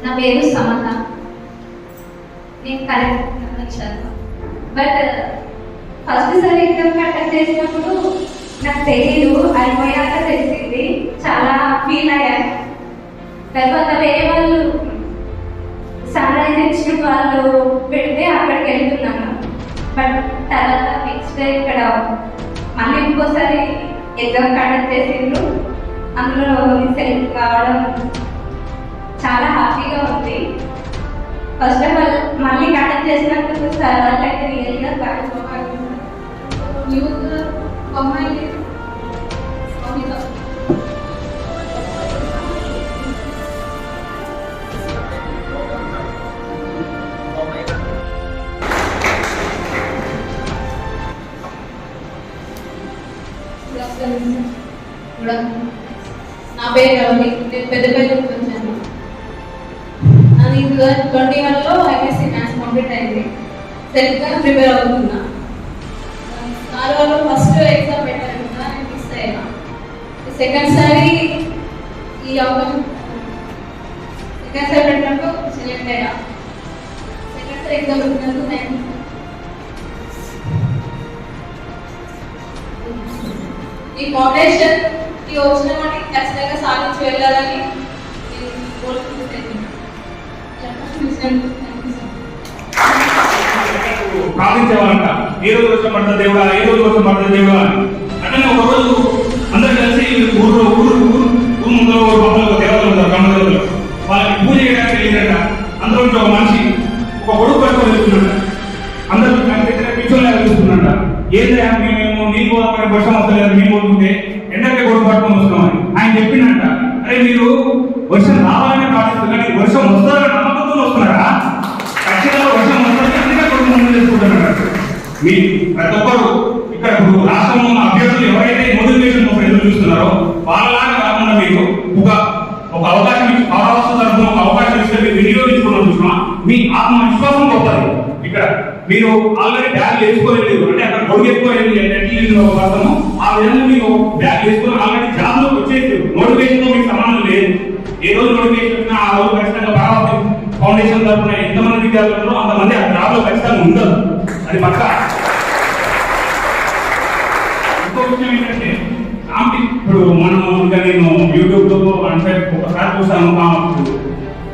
నా పేరు సమత. నేను కరెక్ట్ ఇచ్చాను. బట్ ఫస్ట్ సారి ఎగ్జామ్ కండక్ట్ చేసినప్పుడు నాకు తెలీదు, అయిపోయాక తెలిసింది. చాలా ఫీల్ అయ్యాను. తర్వాత వేరే వాళ్ళు సన్రైజ్ ఇన్స్టిట్యూట్ వాళ్ళు పెడితే అక్కడికి వెళ్తున్నాను. బట్ తర్వాత నెక్స్ట్ డే ఇక్కడ మళ్ళీ ఇంకోసారి ఎగ్జామ్ కండక్ట్ చేసిండ్రు. అందులో సెలెక్ట్ కావడం చాలా హ్యాపీగా ఉంది. ఫస్ట్ ఆఫ్ ఆల్ మళ్ళీ కండక్ట్ చేసినందుకు సార్ వాళ్ళకి రియల్గా థ్యాంక్స్. యూత్ అమ్మాయి నా పేరు రవి. నేను పెద్దపల్లి నుంచి వచ్చాను. నాది 2021లో ఎంఎస్సీ మ్యాథ్స్ కంప్లీట్ అయింది. సెల్ఫ్గా ప్రిపేర్ అవుతున్నా. సార్ వాళ్ళు ఫస్ట్ ఎగ్జామ్ పెట్టారు కదా, నేను మిస్ అయ్యా. సెకండ్ సారి ఈ అవకాశం సెకండ్ సారి పెట్టినప్పుడు సెలెక్ట్ అయ్యా. సెకండ్ సారి ఎగ్జామ్ పెట్టినందుకు నేను ఈ ఫౌండేషన్ కి వచ్చిన వాటికి ఖచ్చితంగా సాధించి వెళ్ళాలని నేను కోరుకుంటున్నాను. ప్రార్థించేవాళ్ళంట, ఏ రోజు వర్షం పడుతుంది దేవుడా, ఏ రోజు వర్షం పడుతుంది దేవుడా అంటే ఒక రోజు అందరు కలిసి ఊరు ముందు పక్కన దేవతలు ఉంటారు, బ్రహ్మ దేవతలు. వాళ్ళకి పూజ చేయడానికి వెళ్ళిందంట. అందులో నుంచి ఒక మనిషి ఒక గొడుగు పట్టుకొని వెళ్తున్నాడు. అందరూ పిచ్చోళ్ళ చూస్తున్నాడ. ఏదైనా మేము నీళ్ళు పోదామని వర్షం వస్తలేదు, నీళ్ళు పోతుంటే ఎండకే గొడుగు పట్టుకొని వస్తున్నామని ఆయన చెప్పిందంట. అరే మీరు వర్షం రావాలని ప్రార్థిస్తారు, కానీ వర్షం వస్తుందని నమ్మకంతో వస్తున్నారా? ఖచ్చితంగా వర్షం వస్తుంది, అందుకే గొడుగు ముందు చేసుకుంటున్నారు. మీ ప్రతి ఒక్కరు ఇక్కడ రాష్ట్రంలో ఉన్న అభ్యర్థులు ఎవరైతే మోటివేషన్ కోసం ఎదురు చూస్తున్నారో వాళ్ళలాగా కాకుండా మీకు ఒక అవకాశం ఇచ్చి పౌరవస్థ తరఫున ఒక అవకాశం ఇస్తే మీరు వినియోగించుకున్న చూసినా మీ ఆత్మవిశ్వాసం పోతుంది. ఇక్కడ మీరు ఆల్రెడీ బ్యాగ్ వేసుకోలేదు అంటే అక్కడ గొడుగు ఎక్కువ పడతాము, ఆ విధంగా మీరు బ్యాగ్ వేసుకొని ఆల్రెడీ జాబ్ లోకి వచ్చేసి నోటిఫికేషన్ తో మీకు సంబంధం లేదు. ఏ రోజు నోటిఫికేషన్ వచ్చినా ఆ రోజు ఖచ్చితంగా పరావతి ఫౌండేషన్ తరఫున ఎంతమంది విద్యార్థులు అంతమంది ఆ జాబ్ లో ఖచ్చితంగా ఉండదు. అది పక్క. ఇంకో విషయం ఏంటంటే ఇప్పుడు మనం ఇంకా నేను యూట్యూబ్ లో అంటే ఒకసారి చూసాను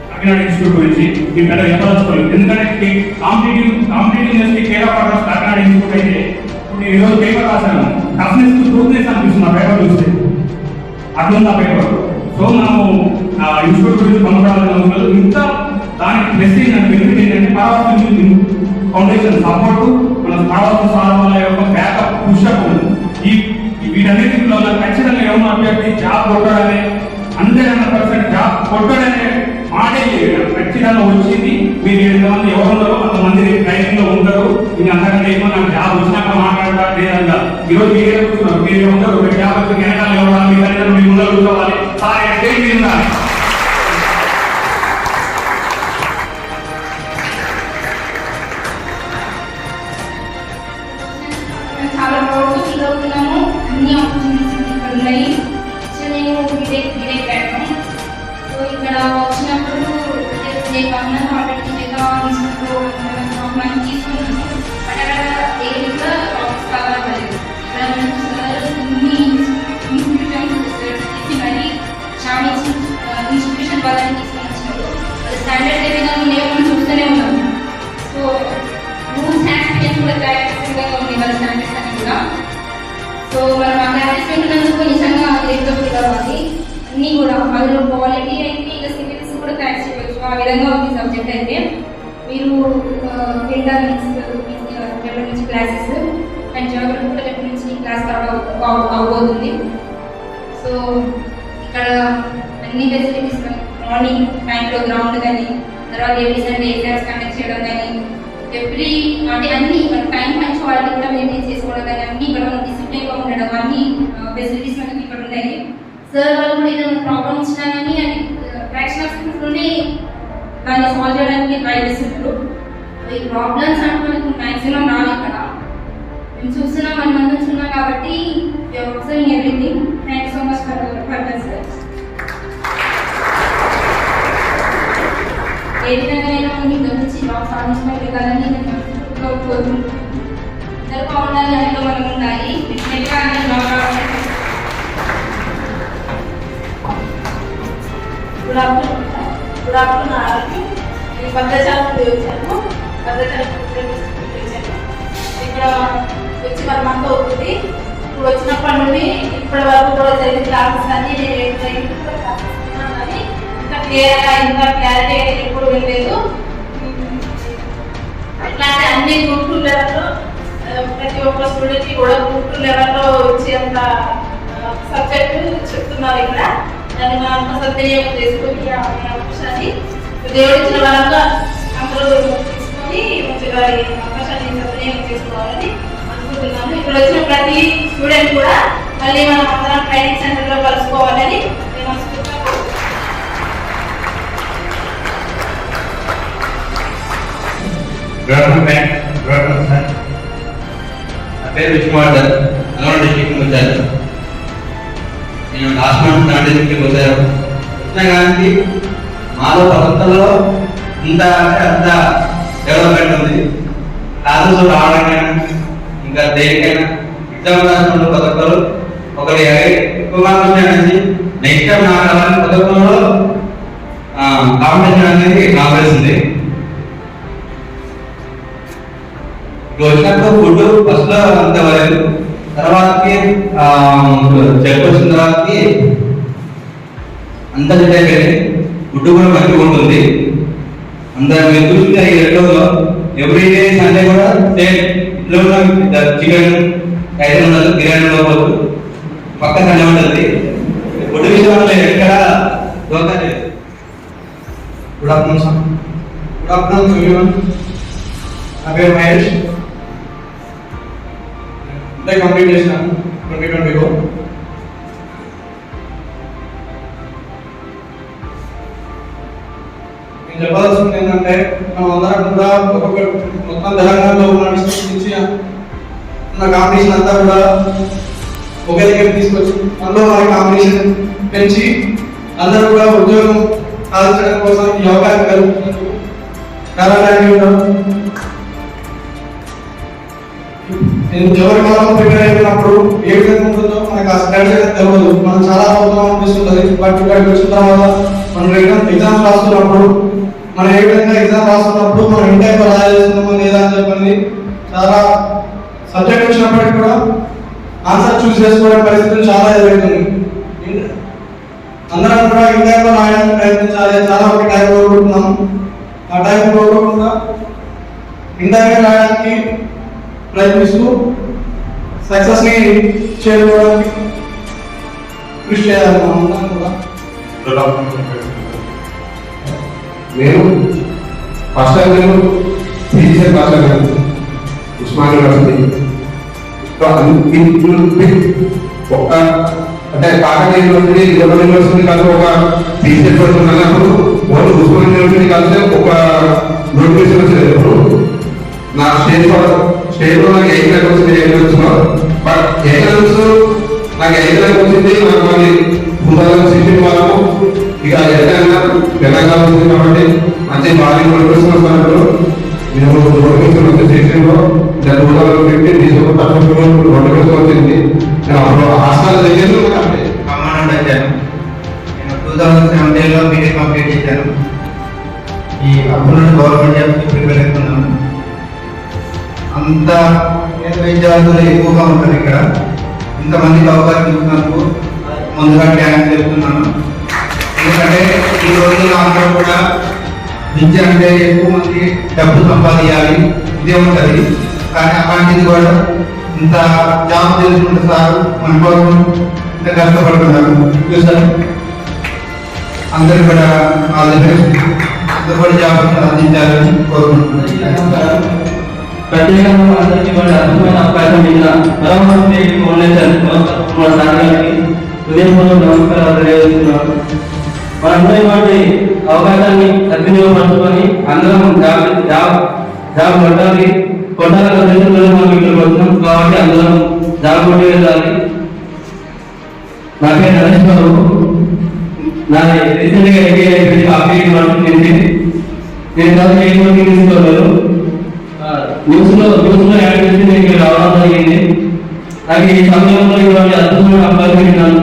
కాకినాడ ఇన్స్టిట్యూట్ గురించి. నేను పెద్ద చెప్పదలుచుకోలేదు, ఎందుకంటే competitive care of address Kakinada institute అయితే నేను ఈరోజు పేపర్ రాశాను. టఫ్నెస్ ట్రూత్నెస్ అనిపిస్తుంది ఆ పేపర్ చూస్తే, అట్లుంది ఆ పేపర్. సో మనము ఇన్స్టిట్యూట్ గురించి కొనసాగాలి. ఇంకా దానికి ప్రెస్టీజ్ అంటే బెనిఫిట్ ఏంటంటే పరావస్తు ఫౌండేషన్ సపోర్టు, మన పరావస్తు సార్ వాళ్ళ యొక్క బ్యాకప్ పుషప్ ఉంది. వీటన్నిటిలో ఖచ్చితంగా ఎవరు అభ్యర్థి జాబ్ కొట్టాడనే 100% జాబ్ కొట్టాడనే మాటే చేయడం ఖచ్చితంగా వచ్చింది. మీరు 7 మంది ఎవరున్నారో అంతమంది ట్రైనింగ్ లో ఉంటారు. మీరు అంతకంటే ఎక్కువ నాకు జాబ్ వచ్చినాక మాట్లాడతా లేదంగా. ఈరోజు మీరే కూర్చున్నారు, మీరు ఉంటారు. ఒక జాబ్ వచ్చి వెనకాల ఎవరు మీ తల్లిదండ్రులు మీ ముందర కూర్చోవాలి. సార్ అంటే మీరు ఉండాలి. చాలా రోజులు ఫీల్ అవుతున్నాము. అన్ని ఆపర్చునిటీస్ ఇక్కడ ఉన్నాయి. సో నేను బీటెక్ పెట్టాను. సో ఇక్కడ వచ్చినప్పుడు పక్కన ఆల్రెడీ మనం తీసుకున్నాము. బట్ అక్కడ ఏరియాగా జాబ్స్ కావాలి. ఇక్కడ సార్ ఇన్ని ఇన్స్టిట్యూషన్స్ మరి చాలా ఇన్స్టిట్యూషన్ వాళ్ళని తీసుకొని వచ్చారు. అది స్టాండర్డ్ ఏ విధంగా లేవని చూస్తూనే ఉన్నాము. సో రూల్స్ యాక్టివిటీస్ కూడా ప్రాక్టీస్గా ఉంది వాళ్ళ స్టాండర్డ్స్ అని కూడా. సో మనం ఆ ప్రాక్టీస్ పెట్టినందుకు నిజంగా గ్రేట్గా ఫీల్ అవ్వాలి. అన్నీ కూడా అందులో క్వాలిటీ అయితే ఇక సివిల్స్ కూడా క్రాక్ చేయవచ్చు. ఆ విధంగా ఉంది సబ్జెక్ట్ అయితే. మీరు ఫిల్టర్ రేపటి నుంచి క్లాసెస్ అండ్ జియోగ్రఫీ కూడా రేపటి నుంచి క్లాస్ అవబోతుంది. సో ఇక్కడ అన్ని ఫెసిలిటీస్ మార్నింగ్ టైంలో గ్రౌండ్ కానీ, తర్వాత ఎవ్రీ సండే ఎగ్జామ్స్ కండక్ట్ చేయడం కానీ, ఎవ్రీ అంటే అన్ని టైం మంచి క్వాలిటీ కూడా మెయింటైన్ చేసుకోవడం కానీ, అన్ని ఇక్కడ డిసిప్లిన్గా ఉండడం, అన్ని ఫెసిలిటీస్ మనకి ఇక్కడ ఉన్నాయి. సార్ వాళ్ళు కూడా ఏదైనా ప్రాబ్లమ్ ఇచ్చినా కానీ అది ఫ్రాక్షన్ ఆఫ్ సెకండ్స్లోనే దాన్ని సాల్వ్ చేయడానికి ట్రై చేస్తున్నారు. ఈ ప్రాబ్లమ్స్ అంటే మనకు మ్యాక్సిమం రావు ఇక్కడ. మేము చూస్తున్నాం, 1 month నుంచి ఉన్నాం కాబట్టి everything. Thank you so much for that sir. ఏ విధంగా మీ గురించి బాగా సాధించడం వెళ్ళాలని నేను మనస్ఫూర్తిగా కోరుకుంటున్నాను. అందరూ బాగుండాలి, అందులో మనం ఉండాలి. డెఫినెట్గా అందరూ బాగా రావాలి. గుడ్ ఆఫ్టర్నూన్ ఆర్కి నేను భద్రాచలం వచ్చాను. భద్రాచలం వచ్చాను. ఇక్కడ వచ్చి 1 month అవుతుంది. ఇప్పుడు వచ్చినప్పటి నుండి ఇప్పటి వరకు కూడా జరిగిన క్లాసెస్ అన్ని నేను కానీ ఇంకా క్లారిటీ అయితే ఎప్పుడు వెళ్ళలేదు. ఎట్లా అంటే అన్ని గ్రూప్ 2 లెవెల్లో ప్రతి ఒక్క స్టూడెంట్కి కూడా గ్రూప్ 2 లెవెల్లో వచ్చేంత సబ్జెక్టు చెప్తున్నారు ఇక్కడ. దాన్ని మనం సద్వినియోగం చేసుకొని ఆ అవకాశాన్ని దేవుడిచ్చిన వాళ్ళంగా అందరూ తీసుకొని మంచిగా ఈ అవకాశాన్ని సద్వినియోగం చేసుకోవాలని అనుకుంటున్నాను. ఇక్కడ వచ్చిన ప్రతి స్టూడెంట్ కూడా మళ్ళీ మనం అందరం ట్రైనింగ్ సెంటర్లో కలుసుకోవాలని నేను మనస్ఫూర్తిగా కోరుకుంటున్నాను. నా పేరు విష్ణువర్ధన్, నల్గొండ డిస్ట్రిక్ట్ వచ్చాను. నేను లాస్ట్ మంత్ డిస్ట్రిక్ట్కి వచ్చాను. వచ్చిన కానీ మాలో ప్రవర్తనలో ఇంత అంటే అంత డెవలప్మెంట్ ఉంది. క్లాసెస్ రావడానికైనా ఇంకా దేనికైనా ఎగ్జామ్ రాసినప్పుడు ప్రతి ఒక్కరు ఒకరు ఎక్కువ మార్క్స్ వచ్చాయని నెక్స్ట్ టైం నాకు రావాలని ప్రతి ఒక్కరు కాంపిటీషన్ అనేది నాకు తెలిసింది. ఇప్పుడు వచ్చినప్పుడు ఫుడ్ ఫస్ట్ లో అంత వరకు, తర్వాతకి చెక్ వచ్చిన తర్వాతకి అంత సెట్ అయిపోయింది. ఫుడ్ కూడా మంచిగా ఉంటుంది. అంత మీరు చూస్తే ఈ రెండోలో ఎవ్రీ డే సండే కూడా సేమ్ ఇంట్లో ఉన్న చికెన్ ఐటమ్ ఉండదు, బిర్యానీ ఉండదు, పక్క సండే ఉంటుంది. ఫుడ్ విషయంలో ఎక్కడ దోకా లేదు. Good afternoon sir. Good afternoon everyone. నా పేరు మహేష్. అంటే కంప్లీట్ చేసినాను 2020లో. నేను చెప్పాల్సింది ఏంటంటే మనం అందరం కూడా ఒక్కొక్క మొత్తం తెలంగాణలో ఉన్న డిస్ట్రిక్ట్ నుంచి ఉన్న కాంపిటీషన్ అంతా కూడా ఒకే దగ్గర తీసుకొచ్చి అందులో మన కాంపిటీషన్ పెంచి అందరూ కూడా ఉద్యోగం సాధించడం కోసం ఈ అవకాశం కలుగుతున్నందుకు చాలా థ్యాంక్ యూ. ఎవరి మనం ప్రిపేర్ అయినప్పుడు ఏ విధంగా ఉంటుందో మనకు ఆ స్ట్రాటజీ తెలియదు. మనం చాలా అవుతాం అనిపిస్తుంటుంది. బట్ ఇక్కడికి వచ్చిన తర్వాత మనం ఎగ్జామ్స్ రాస్తున్నప్పుడు మనం ఏ విధంగా ఎగ్జామ్ రాస్తున్నప్పుడు మనం ఇంటి టైప్ రాయాల్సిందో లేదా అని చెప్పండి చాలా సబ్జెక్ట్ వచ్చినప్పటికీ కూడా ఆన్సర్ చూస్ చేసుకునే పరిస్థితులు చాలా ఎదురవుతుంది. అందరం కూడా ఇంటి టైప్లో రాయడానికి ప్రయత్నించాలి. చాలా ఒక టైం కోరుకుంటున్నాం. ఆ టైం కోరుకోకుండా ఇంటి రాయడానికి ప్రయత్నిస్తూ సక్సెస్ ని చేరుకోవడానికి కృషి చేయాలి. నేను ఫస్ట్ టైం నేను టీచర్ క్లాస్ ఉస్మాన్ యూనివర్సిటీ ఒక అంటే కాకతీయ యూనివర్సిటీ జవహర్ యూనివర్సిటీ కలిసి ఒక టీచర్ పర్సన్ అన్నప్పుడు వాళ్ళు ఉస్మాన్ యూనివర్సిటీ కలిసి ఒక నోటిఫికేషన్ వచ్చేటప్పుడు నా స్టేట్లో నాకు 8 ర్యాంక్ వచ్చింది. 8 వచ్చిన బట్ ఎకనామిక్స్ నాకు 5 ర్యాంక్ వచ్చింది. నాకు మళ్ళీ 2016 వరకు ఇక ఎట్లయినా తెలంగాణ వచ్చింది కాబట్టి మంచి భారీ నోటిఫికేషన్ వస్తున్నప్పుడు నేను నోటిఫికేషన్ వచ్చే సెక్షన్లో 2015 తీసుకుని తక్కువ నోటిఫికేషన్ వచ్చింది. నేను అప్పుడు హాస్టల్ దగ్గర కమాండ్ వచ్చాను. నేను 2017లో బీటె కంప్లీట్ చేశాను. ఈ అప్పుడు నుండి గవర్నమెంట్ జాబ్కి ప్రిపేర్ అవుతున్నాను. అంత విద్యార్థులు ఎక్కువగా ఉంటారు ఇక్కడ. ఇంతమందికి అవకాశం ఇచ్చినందుకు ముందుగా థ్యాంక్స్ చెప్తున్నాను. ఎందుకంటే ఈ రోజుల్లో అందరూ కూడా విద్య అంటే ఎక్కువ మంది డబ్బు సంపాదించాలి ఇదే ఉంటుంది. కానీ అలాంటిది కూడా ఇంత జాబ్ చేసుకుంటే సార్ మన కోసం ఇంత కష్టపడుతున్నారు. సార్ అందరూ కూడా వాళ్ళ దగ్గర అందరూ కూడా జాబ్ సాధించాలని కోరుకుంటున్నాను. ప్రత్యేకంగా అందరికీ అద్భుతమైన అవకాశం ఇచ్చిన పరమహంస ఫౌండేషన్ మన సంఘానికి హృదయపూర్వక నమస్కారాలు తెలియజేస్తున్నాను. మనందరి వాటి అవకాశాన్ని సద్వినియోగపరచుకొని అందరం జాబ్ కొట్టాలి. కొట్టాలని ఉద్దేశంతో మనం ఇక్కడికి వస్తున్నాం కాబట్టి అందరం జాబ్ కొట్టి వెళ్ళాలి. నా పేరు నరేష్ బాబు. నా రీసెంట్గా ఎంబీఏ అయిపోయింది. అప్డేట్ వర్క్ నుంచి నేను కాదు ఏ కోచింగ్ తీసుకోలేదు. న్యూస్లో యాడ్ చేసి నేను ఇక్కడ రావడం జరిగింది. నాకు ఈ సమయంలో ఇటువంటి అద్భుతమైన అవకాశం ఇచ్చినాను.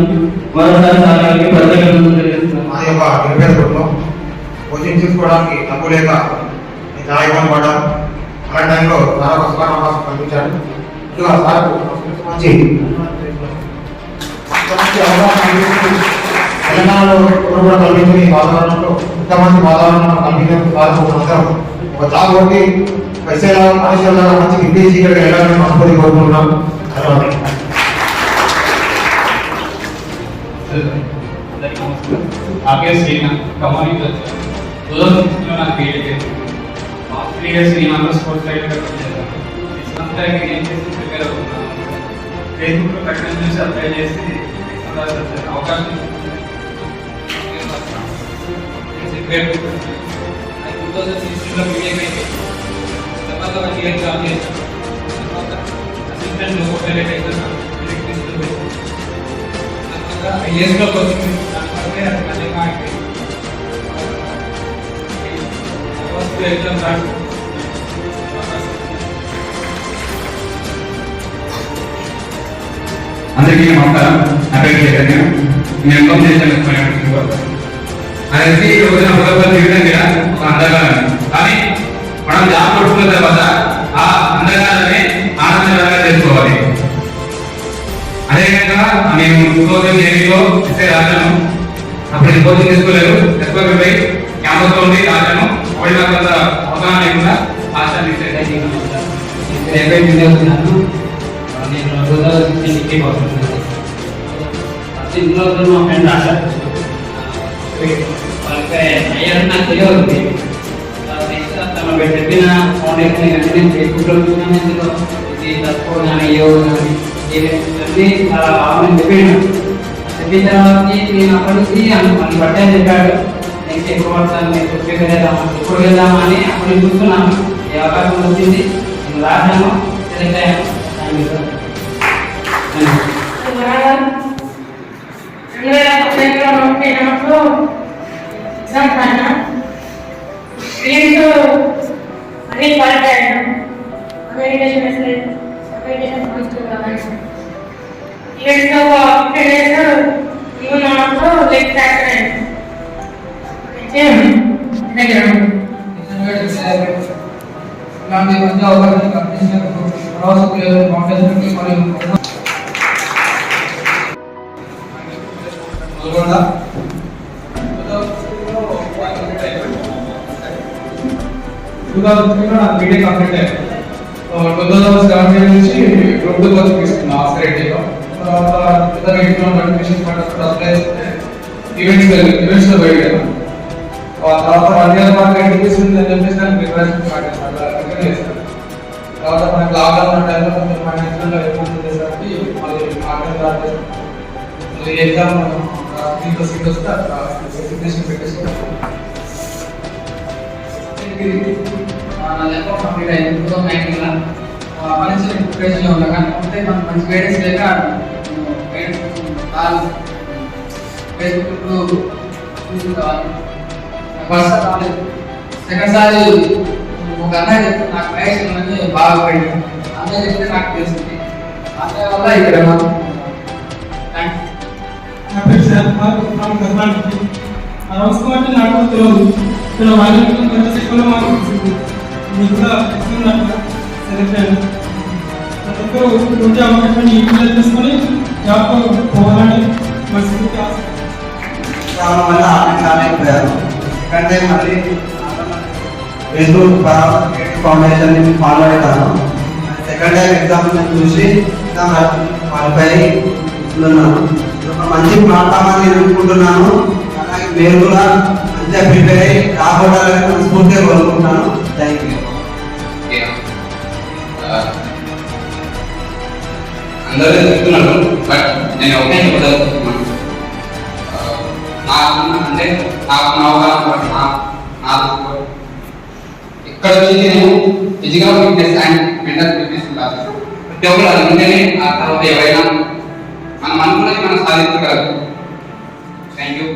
మరోసారి సార్ గారికి ప్రత్యేకంగా తెలియజేస్తున్నాను. మా యొక్క నిర్వేదకుల్లో కోచింగ్ తీసుకోవడానికి డబ్బు లేక చాలా ఇబ్బంది పడ్డాం. అలాంటి టైంలో చాలా పుస్తకాల అవకాశం కల్పించాడు. ఇలా సార్ మంచి అవకాశం కల్పిస్తూ తెలంగాణలో కూడా కల్పించిన ఈ వాతావరణంలో ఇంతమంది వాతావరణం కల్పించడం అందరం ఒక జాబ్ కొట్టి పైసలా మనుషుల మంచి ఇంటి ఇక్కడికి వెళ్ళాలని మనస్ఫూర్తి కోరుకుంటున్నాం. ఆర్కే శ్రీనాథ్ కమాని వచ్చాను. 2016లో నాకు క్రియేట్ చేశాను. 3 years నేను స్పోర్ట్స్ రైటర్ చేశాను. సంవత్సరానికి ఏం చేసి ప్రిపేర్ అవుతున్నాను. ఫేస్బుక్లో ప్రకటన చూసి అప్లై చేసి అవకాశం 2016లో బీటెక్ అయిపోయింది. తర్వాత 1 year జాబ్ చేశాను. తర్వాత అసిస్టెంట్ హోటల్ ఎగ్జామ్ ఐఏఎస్లో కోచింగ్ తీసుకున్నాను. అది మధ్యగా అయిపోయింది. ఫస్ట్ ఎగ్జామ్ రాసి అందరికీ నమస్కారం. నా పేరు చైతన్య. నేను ఎంకామ్ చేశాను. అనేది ఈ రోజున హుదరాబాద్ జీవితం కూడా ఒక అందగానే. కానీ మనం జాబ్ కొట్టుకున్న తర్వాత ఆ అందగానే ఆనందకరంగా చేసుకోవాలి. అదేవిధంగా నేను 2008లో ఎస్ఐ రాశాను. అప్పుడు కోచింగ్ తీసుకోలేదు. ఎస్ఐ క్యాంపస్ లో ఉండి రాశాను. అప్పుడు నాకు అంత అవగాహన లేకుండా రాశాను. నేను 2016 అవుతున్నాను. ఇందులో మా ఫ్రెండ్ రాశారు. వాళ్ళకి అయ్యారు నాకు తెలియదు. తను చెప్పిన ఫౌండేషన్ కానీ నేను ఫేస్బుక్లో చూసినాను. ఇందులో ఇది తక్కువ కానీ అయ్యో కానీ చెప్పి చాలా బాగా చెప్పాను. చెప్పిన తర్వాత నేను అక్కడి నుంచి మళ్ళీ బట్టే చెప్పాడు. నెక్స్ట్ ఎప్పుడు పడతాను, నెక్స్ట్ ఎప్పుడు వెళ్దామా అని అప్పుడు చూస్తున్నాను. ఈ అవకాశం వచ్చింది, నేను రాశాను, సెలెక్ట్ అయ్యాను. Thank you sir. 2018లో ఎగ్జామ్స్ రాసిన. అన్ని క్వాలిఫై అయ్యాను. అమెరికేషన్ ఈవెంట్స్లో 15 days ఇవ్వడంలో లెగ్ ఫ్రాక్చర్ అయ్యాను. ఇలాంటి మంచి అవకాశాన్ని కల్పించినందుకు ప్రవాసులు ఫౌండేషన్కి మరియు బీటెక్ కంప్లీట్ అయ్యాను. 2017 నుంచి గ్రూప్ 2 కోచింగ్ తీసుకున్నాను ఆస్కర్ ఐటీలో. తర్వాత 2018లో నోటిఫికేషన్ పడ్డప్పుడు అప్లై చేస్తే ఈవెంట్స్లో పోయాను. తర్వాత 1 year పాటు ఎడ్యుకేషన్ అని చెప్పేసి నాకు ప్రిపరేషన్ స్టార్ట్ చేశాను. తర్వాత మనకి లాక్డౌన్ టైంలో కొంచెం ఫైనాన్షియల్గా ఇబ్బంది చేసేసరికి మళ్ళీ ఆన్లైన్ స్టార్ట్ చేశాను. మళ్ళీ ఎగ్జామ్ సీట్ వస్తే అట్లా సిగ్నేషన్ పెట్టేసుకున్నాను. నా లెక్క కంప్లీట్ అయింది 2019లో. మంచి ప్రిపరేషన్లో ఉన్నా కాకపోతే మనకు మంచి గైడెన్స్ లేక ఫేస్బుక్ చూసుకోవాలి. ఫస్ట్ రాలేదు. సెకండ్ సారి ఒక అన్నయ్య చెప్తే నాకు మ్యాథ్స్ ఉన్నది బాగా పోయింది. అన్నయ్య చెప్తే నాకు తెలిసింది. అన్నయ్య వల్ల ఇక్కడ నా పేరు శాంతకుమార్. రాసుకోవాలంటే నాకు తెలియదు. ఇక్కడ వాళ్ళకి కొంచెం ఎక్కువలో మాకు మీకు కూడా ఇస్తున్నట్టు సెలెక్ట్ అయ్యాను. ప్రతి ఒక్కరు కొంచెం అవకాశాన్ని యూటిలైజ్ చేసుకొని జాబ్తో పోవాలని మనస్ఫూర్తి ఆశ. రావడం వల్ల ఆనందపోయారు. ఎందుకంటే మళ్ళీ ఫేస్బుక్ ఫౌండేషన్ ఫాలో అవుతాను. సెకండ్ టైం ఎగ్జామ్ చూసి ఎగ్జామ్ క్వాలిఫై ఉన్నాను. ఒక మంచి ప్లాట్ఫామ్ ఎదుర్కొంటున్నాను. అలాగే మీరు కూడా మంచిగా ప్రిపేర్ అయ్యి రాబోడాలని మనస్ఫూర్తిగా కోరుకుంటున్నాను. Thank you. అందరూ చెప్తున్నారు, బట్ నేను ఒకే చెప్పదలుచుకున్నాను. అంటే నాకు ఇక్కడ వచ్చి నేను physical fitness and mental fitness class ప్రతి ఒక్కరు అది ఉంటేనే ఆ తర్వాత ఎవరైనా మనం అనుకున్నది మనం సాధించగలరు. Thank you.